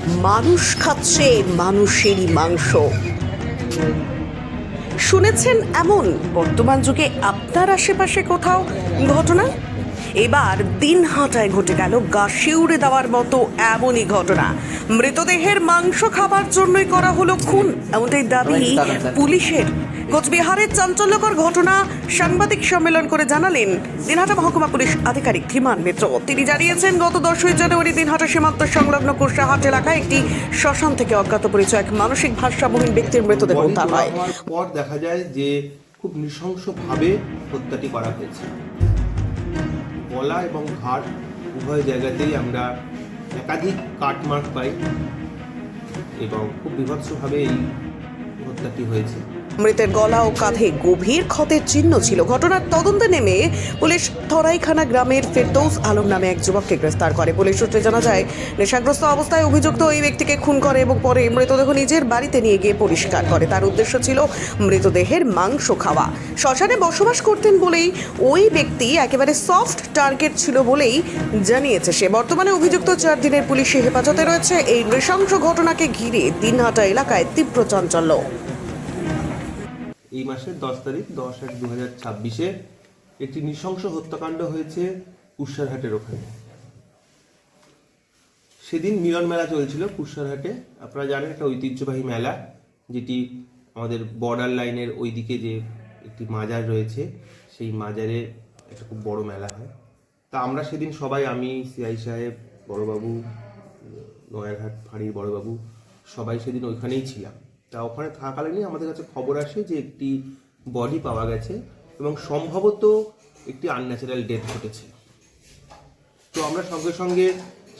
মানুষ খাচ্ছে মানুষেরই মাংস। শুনেছেন এমন বর্তমান যুগে আপনার আশেপাশে কোথাও ঘটনা? এবার দিনহাটায় ঘটে গেল গা শিউড়ে দেওয়ার মতো এমনই ঘটনা। মৃতদেহের মাংস খাবার জন্যই করা হলো খুন, এমনটাই দাবি পুলিশের। কোচবিহারের চাঞ্চল্যকর ঘটনা সাংবাদিক সম্মেলন করে জানালেন দিনহাটা মহকুমা পুলিশ আধিকারিক ধীমান মিত্র। তিনি জানিয়েছেন, গত 10ই জানুয়ারি দিনহাটা সীমান্ত সংলগ্ন কুরসাহাট এলাকায় একটি শ্মশান থেকে অজ্ঞাত পরিচয় এক মানসিক ভারসাম্যহীন ব্যক্তির মৃতদেহ উদ্ধার হয়। পর দেখা যায় যে খুব নৃশংসভাবে হত্যাটি করা হয়েছে। গলা এবং ঘাড় উভয় জায়গাতেই আমরা একাধিক কাটমার্ক পাই এবং খুব বীভৎসভাবে এই হত্যাটি হয়েছে। মৃতের গলা ও কাঁধে গভীর ক্ষতের চিহ্ন ছিল। ঘটনার তদন্তে নেমে পুলিশ থরাইখানা গ্রামের ফেরদৌস আলম নামে এক যুবককে গ্রেফতার করে। পুলিশ সূত্রে জানা যায়, নেশাগ্রস্ত অবস্থায় অভিযুক্ত ওই ব্যক্তিকে খুন করে এবং পরে মৃতদেহ নিজের বাড়িতে নিয়ে গিয়ে পরিষ্কার করে। তার উদ্দেশ্য ছিল মৃতদেহের মাংস খাওয়া। শ্মশানে বসবাস করতেন বলেই ওই ব্যক্তি একেবারে সফট টার্গেট ছিল বলেই জানিয়েছে সে। বর্তমানে অভিযুক্ত 4 দিনের পুলিশি হেফাজতে রয়েছে। এই নৃশংস ঘটনাকে ঘিরে দিনহাটা এলাকায় তীব্র চাঞ্চল্য। এই মাসের 10 তারিখ 10/1/2026 একটি নৃশংস হত্যাকাণ্ড হয়েছে কুরসারহাটের ওখানে। সেদিন মিলন মেলা চলছিল কুরসারহাটে। আপনারা জানেন, একটা ঐতিহ্যবাহী মেলা, যেটি আমাদের বর্ডার লাইনের ওইদিকে যে একটি মাজার রয়েছে, সেই মাজারে একটা খুব বড় মেলা হয়। তা আমরা সেদিন সবাই, আমি, সিআই সাহেব, বড়বাবু, নয়ারহাট ফাঁড়ির বড়বাবু, সবাই সেদিন ওইখানেই ছিলাম। তা ওখানে থাকাকালীনই আমাদের কাছে খবর আসে যে একটি বডি পাওয়া গেছে এবং সম্ভবত একটি আনন্যাচারাল ডেথ ঘটেছে। তো আমরা সঙ্গে সঙ্গে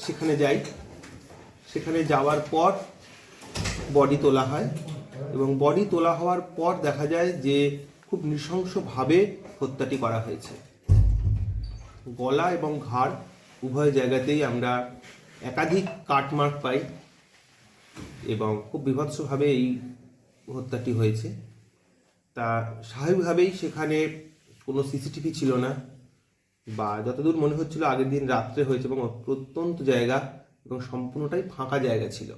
সেখানে যাই। সেখানে যাওয়ার পর বডি তোলা হয় এবং বডি তোলা হওয়ার পর দেখা যায় যে খুব নৃশংসভাবে হত্যাটি করা হয়েছে। গলা এবং ঘাড় উভয় জায়গাতেই আমরা একাধিক কাটমার্ক পাই এবং খুব বীভৎসভাবে এই হত্যাটি হয়েছে। তা স্বাভাবিকভাবেই সেখানে কোনো সিসিটিভি ছিল না, বা যতদূর মনে হচ্ছিল আগের দিন রাত্রে হয়েছে এবং প্রত্যন্ত জায়গা এবং সম্পূর্ণটাই ফাঁকা জায়গা ছিল।